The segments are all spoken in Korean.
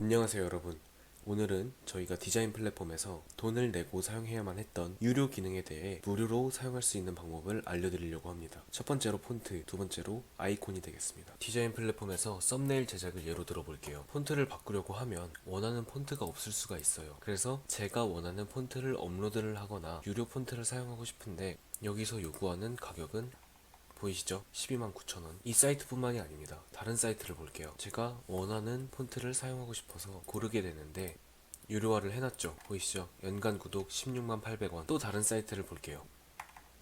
안녕하세요 여러분. 오늘은 저희가 디자인 플랫폼에서 돈을 내고 사용해야만 했던 유료 기능에 대해 무료로 사용할 수 있는 방법을 알려드리려고 합니다. 첫 번째로 폰트, 두 번째로 아이콘이 되겠습니다. 디자인 플랫폼에서 썸네일 제작을 예로 들어볼게요. 폰트를 바꾸려고 하면 원하는 폰트가 없을 수가 있어요. 그래서 제가 원하는 폰트를 업로드를 하거나 유료 폰트를 사용하고 싶은데 여기서 요구하는 가격은 보이시죠? 129,000원. 이 사이트뿐만이 아닙니다. 다른 사이트를 볼게요. 제가 원하는 폰트를 사용하고 싶어서 고르게 되는데 유료화를 해놨죠. 보이시죠? 연간 구독 168,000원. 또 다른 사이트를 볼게요.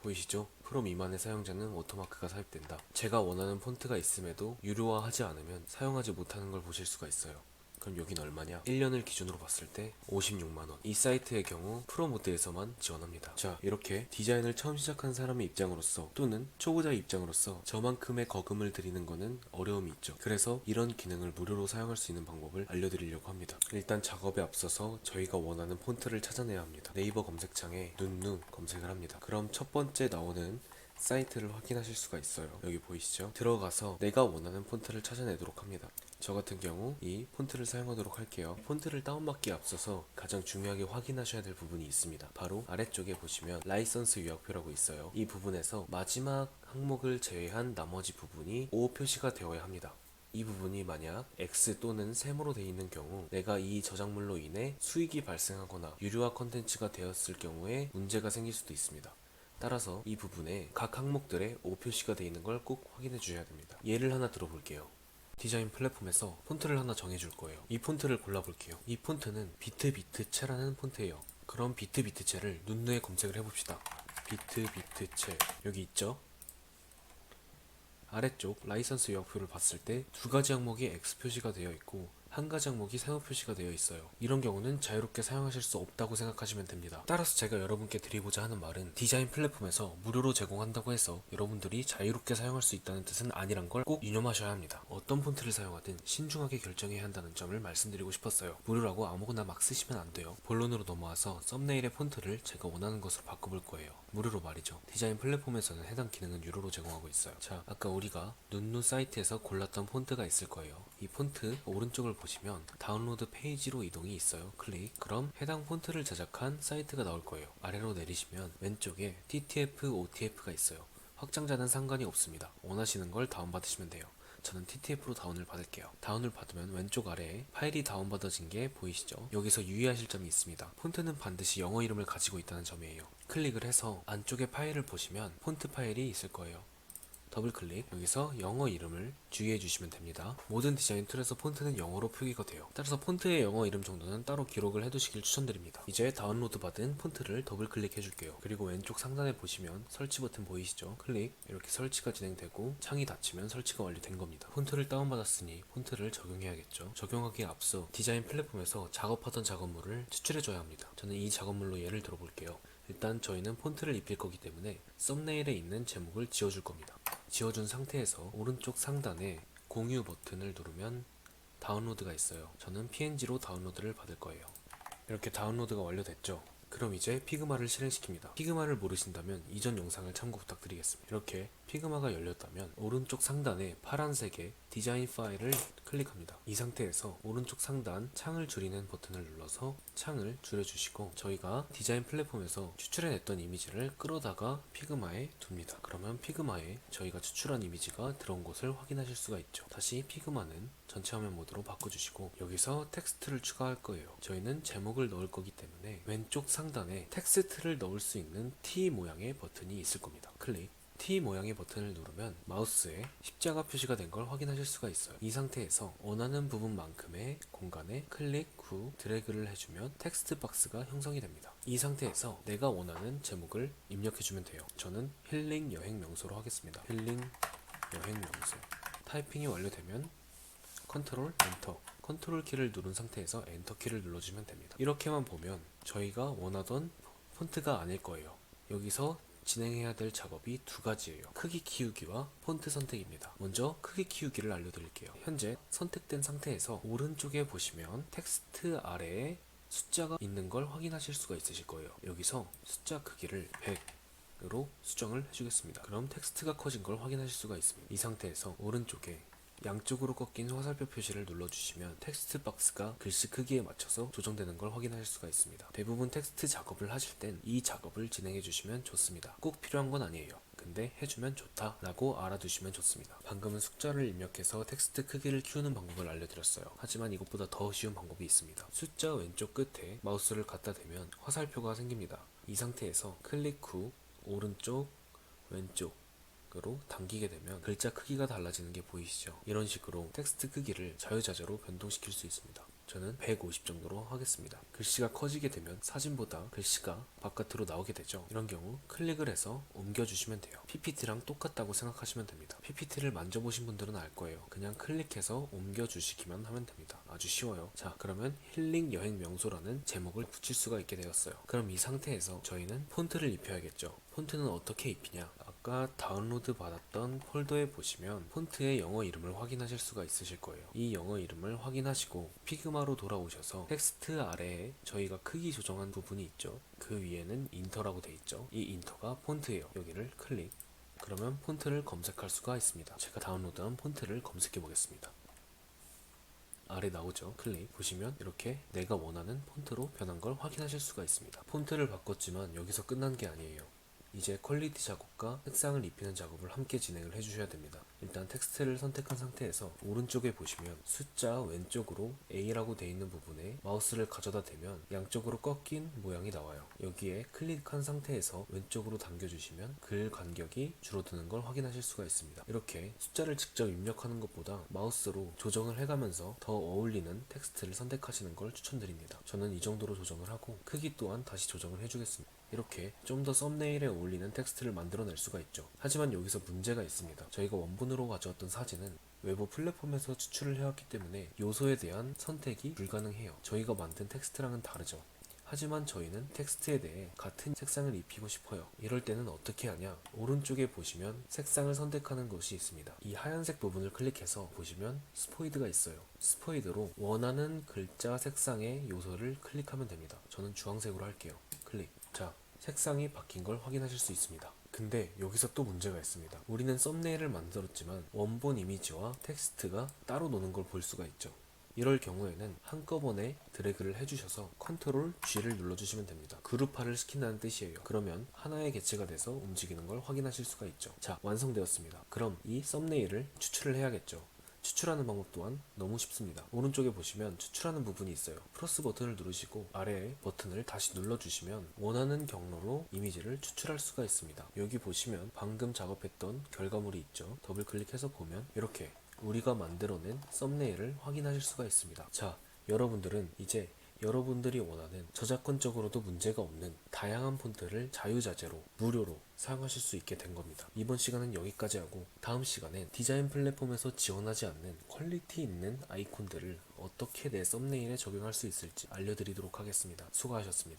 보이시죠? 프로 미만의 사용자는 워터마크가 삽입된다. 제가 원하는 폰트가 있음에도 유료화하지 않으면 사용하지 못하는 걸 보실 수가 있어요. 그럼 여긴 얼마냐? 1년을 기준으로 봤을 때 56만원. 이 사이트의 경우 프로 모드에서만 지원합니다. 자, 이렇게 디자인을 처음 시작한 사람의 입장으로서 또는 초보자의 입장으로서 저만큼의 거금을 들이는 거는 어려움이 있죠. 그래서 이런 기능을 무료로 사용할 수 있는 방법을 알려드리려고 합니다. 일단 작업에 앞서서 저희가 원하는 폰트를 찾아내야 합니다. 네이버 검색창에 눈누 검색을 합니다. 그럼 첫 번째 나오는 사이트를 확인하실 수가 있어요. 여기 보이시죠? 들어가서 내가 원하는 폰트를 찾아내도록 합니다. 저 같은 경우 이 폰트를 사용하도록 할게요. 폰트를 다운받기에 앞서서 가장 중요하게 확인하셔야 될 부분이 있습니다. 바로 아래쪽에 보시면 라이선스 요약표라고 있어요. 이 부분에서 마지막 항목을 제외한 나머지 부분이 O 표시가 되어야 합니다. 이 부분이 만약 X 또는 세모로 되어 있는 경우 내가 이 저작물로 인해 수익이 발생하거나 유료화 컨텐츠가 되었을 경우에 문제가 생길 수도 있습니다. 따라서 이 부분에 각 항목들의 O 표시가 되어 있는 걸 꼭 확인해 주셔야 됩니다. 예를 하나 들어볼게요. 디자인 플랫폼에서 폰트를 하나 정해줄 거예요. 이 폰트를 골라볼게요. 이 폰트는 비트비트체라는 폰트예요. 그럼 비트비트체를 눈누에 검색을 해봅시다. 비트비트체 여기 있죠? 아래쪽 라이선스 요약표를 봤을 때 두 가지 항목이 X 표시가 되어 있고 한 가지 항목이 세모 표시가 되어 있어요. 이런 경우는 자유롭게 사용하실 수 없다고 생각하시면 됩니다. 따라서 제가 여러분께 드리고자 하는 말은 디자인 플랫폼에서 무료로 제공한다고 해서 여러분들이 자유롭게 사용할 수 있다는 뜻은 아니란 걸 꼭 유념하셔야 합니다. 어떤 폰트를 사용하든 신중하게 결정해야 한다는 점을 말씀드리고 싶었어요. 무료라고 아무거나 막 쓰시면 안 돼요. 본론으로 넘어와서 썸네일의 폰트를 제가 원하는 것으로 바꿔볼 거예요. 무료로 말이죠. 디자인 플랫폼에서는 해당 기능은 유료로 제공하고 있어요. 자, 아까 우리가 눈누 사이트에서 골랐던 폰트가 있을 거예요. 이 폰트 오른쪽을 보시면 다운로드 페이지로 이동이 있어요. 클릭. 그럼 해당 폰트를 제작한 사이트가 나올 거예요. 아래로 내리시면 왼쪽에 TTF, OTF가 있어요. 확장자는 상관이 없습니다. 원하시는 걸 다운받으시면 돼요. 저는 TTF로 다운을 받을게요. 다운을 받으면 왼쪽 아래에 파일이 다운받아진 게 보이시죠? 여기서 유의하실 점이 있습니다. 폰트는 반드시 영어 이름을 가지고 있다는 점이에요. 클릭을 해서 안쪽에 파일을 보시면 폰트 파일이 있을 거예요. 더블 클릭. 여기서 영어 이름을 주의해 주시면 됩니다. 모든 디자인 툴에서 폰트는 영어로 표기가 돼요. 따라서 폰트의 영어 이름 정도는 따로 기록을 해두시길 추천드립니다. 이제 다운로드 받은 폰트를 더블 클릭해 줄게요. 그리고 왼쪽 상단에 보시면 설치 버튼 보이시죠? 클릭. 이렇게 설치가 진행되고 창이 닫히면 설치가 완료된 겁니다. 폰트를 다운받았으니 폰트를 적용해야겠죠. 적용하기에 앞서 디자인 플랫폼에서 작업하던 작업물을 추출해 줘야 합니다. 저는 이 작업물로 예를 들어볼게요. 일단 저희는 폰트를 입힐 거기 때문에 썸네일에 있는 제목을 지워줄 겁니다. 지워준 상태에서 오른쪽 상단에 공유 버튼을 누르면 다운로드가 있어요. 저는 PNG로 다운로드를 받을 거예요. 이렇게 다운로드가 완료됐죠. 그럼 이제 피그마를 실행시킵니다. 피그마를 모르신다면 이전 영상을 참고 부탁드리겠습니다. 이렇게 피그마가 열렸다면 오른쪽 상단에 파란색의 디자인 파일을 클릭합니다. 이 상태에서 오른쪽 상단 창을 줄이는 버튼을 눌러서 창을 줄여주시고 저희가 디자인 플랫폼에서 추출해냈던 이미지를 끌어다가 피그마에 둡니다. 그러면 피그마에 저희가 추출한 이미지가 들어온 것을 확인하실 수가 있죠. 다시 피그마는 전체 화면 모드로 바꿔주시고 여기서 텍스트를 추가할 거예요. 저희는 제목을 넣을 거기 때문에 왼쪽 상단에 텍스트를 넣을 수 있는 T 모양의 버튼이 있을 겁니다. 클릭. T 모양의 버튼을 누르면 마우스에 십자가 표시가 된 걸 확인하실 수가 있어요. 이 상태에서 원하는 부분만큼의 공간에 클릭 후 드래그를 해주면 텍스트 박스가 형성이 됩니다. 이 상태에서 내가 원하는 제목을 입력해주면 돼요. 저는 힐링 여행 명소로 하겠습니다. 힐링 여행 명소. 타이핑이 완료되면 컨트롤 엔터. 컨트롤 키를 누른 상태에서 엔터 키를 눌러주면 됩니다. 이렇게만 보면 저희가 원하던 폰트가 아닐 거예요. 여기서 진행해야 될 작업이 두 가지예요. 크기 키우기와 폰트 선택입니다. 먼저 크기 키우기를 알려드릴게요. 현재 선택된 상태에서 오른쪽에 보시면 텍스트 아래에 숫자가 있는 걸 확인하실 수가 있으실 거예요. 여기서 숫자 크기를 100으로 수정을 해주겠습니다. 그럼 텍스트가 커진 걸 확인하실 수가 있습니다. 이 상태에서 오른쪽에 양쪽으로 꺾인 화살표 표시를 눌러주시면 텍스트 박스가 글씨 크기에 맞춰서 조정되는 걸 확인하실 수가 있습니다. 대부분 텍스트 작업을 하실 땐 이 작업을 진행해 주시면 좋습니다. 꼭 필요한 건 아니에요. 근데 해주면 좋다 라고 알아두시면 좋습니다. 방금은 숫자를 입력해서 텍스트 크기를 키우는 방법을 알려드렸어요. 하지만 이것보다 더 쉬운 방법이 있습니다. 숫자 왼쪽 끝에 마우스를 갖다 대면 화살표가 생깁니다. 이 상태에서 클릭 후 오른쪽 왼쪽으로 당기게 되면 글자 크기가 달라지는 게 보이시죠? 이런 식으로 텍스트 크기를 자유자재로 변동시킬 수 있습니다. 저는 150 정도로 하겠습니다. 글씨가 커지게 되면 사진보다 글씨가 바깥으로 나오게 되죠. 이런 경우 클릭을 해서 옮겨주시면 돼요. PPT랑 똑같다고 생각하시면 됩니다. PPT를 만져보신 분들은 알 거예요. 그냥 클릭해서 옮겨주시기만 하면 됩니다. 아주 쉬워요. 자, 그러면 힐링 여행 명소라는 제목을 붙일 수가 있게 되었어요. 그럼 이 상태에서 저희는 폰트를 입혀야겠죠. 폰트는 어떻게 입히냐? 아까 다운로드 받았던 폴더에 보시면 폰트의 영어 이름을 확인하실 수가 있으실 거예요. 이 영어 이름을 확인하시고 피그마로 돌아오셔서 텍스트 아래에 저희가 크기 조정한 부분이 있죠. 그 위에는 인터라고 돼 있죠. 이 인터가 폰트예요. 여기를 클릭. 그러면 폰트를 검색할 수가 있습니다. 제가 다운로드한 폰트를 검색해 보겠습니다. 아래 나오죠. 클릭 보시면 이렇게 내가 원하는 폰트로 변한 걸 확인하실 수가 있습니다. 폰트를 바꿨지만 여기서 끝난 게 아니에요. 이제 퀄리티 작업과 색상을 입히는 작업을 함께 진행을 해주셔야 됩니다. 일단 텍스트를 선택한 상태에서 오른쪽에 보시면 숫자 왼쪽으로 A라고 되어 있는 부분에 마우스를 가져다 대면 양쪽으로 꺾인 모양이 나와요. 여기에 클릭한 상태에서 왼쪽으로 당겨주시면 글 간격이 줄어드는 걸 확인하실 수가 있습니다. 이렇게 숫자를 직접 입력하는 것보다 마우스로 조정을 해가면서 더 어울리는 텍스트를 선택하시는 걸 추천드립니다. 저는 이 정도로 조정을 하고 크기 또한 다시 조정을 해주겠습니다. 이렇게 좀 더 썸네일에 어울리는 텍스트를 만들어낼 수가 있죠. 하지만 여기서 문제가 있습니다. 저희가 원본으로 가져왔던 사진은 외부 플랫폼에서 추출을 해왔기 때문에 요소에 대한 선택이 불가능해요. 저희가 만든 텍스트랑은 다르죠. 하지만 저희는 텍스트에 대해 같은 색상을 입히고 싶어요. 이럴 때는 어떻게 하냐? 오른쪽에 보시면 색상을 선택하는 것이 있습니다. 이 하얀색 부분을 클릭해서 보시면 스포이드가 있어요. 스포이드로 원하는 글자 색상의 요소를 클릭하면 됩니다. 저는 주황색으로 할게요. 클릭. 자, 색상이 바뀐 걸 확인하실 수 있습니다. 근데 여기서 또 문제가 있습니다. 우리는 썸네일을 만들었지만 원본 이미지와 텍스트가 따로 노는 걸 볼 수가 있죠. 이럴 경우에는 한꺼번에 드래그를 해주셔서 컨트롤 G를 눌러주시면 됩니다. 그룹화를 시킨다는 뜻이에요. 그러면 하나의 개체가 돼서 움직이는 걸 확인하실 수가 있죠. 자, 완성되었습니다. 그럼 이 썸네일을 추출을 해야겠죠. 추출하는 방법 또한 너무 쉽습니다. 오른쪽에 보시면 추출하는 부분이 있어요. 플러스 버튼을 누르시고 아래에 버튼을 다시 눌러주시면 원하는 경로로 이미지를 추출할 수가 있습니다. 여기 보시면 방금 작업했던 결과물이 있죠. 더블 클릭해서 보면 이렇게 우리가 만들어낸 썸네일을 확인하실 수가 있습니다. 자, 여러분들은 이제 여러분들이 원하는 저작권적으로도 문제가 없는 다양한 폰트를 자유자재로 무료로 사용하실 수 있게 된 겁니다. 이번 시간은 여기까지 하고 다음 시간엔 디자인 플랫폼에서 지원하지 않는 퀄리티 있는 아이콘들을 어떻게 내 썸네일에 적용할 수 있을지 알려드리도록 하겠습니다. 수고하셨습니다.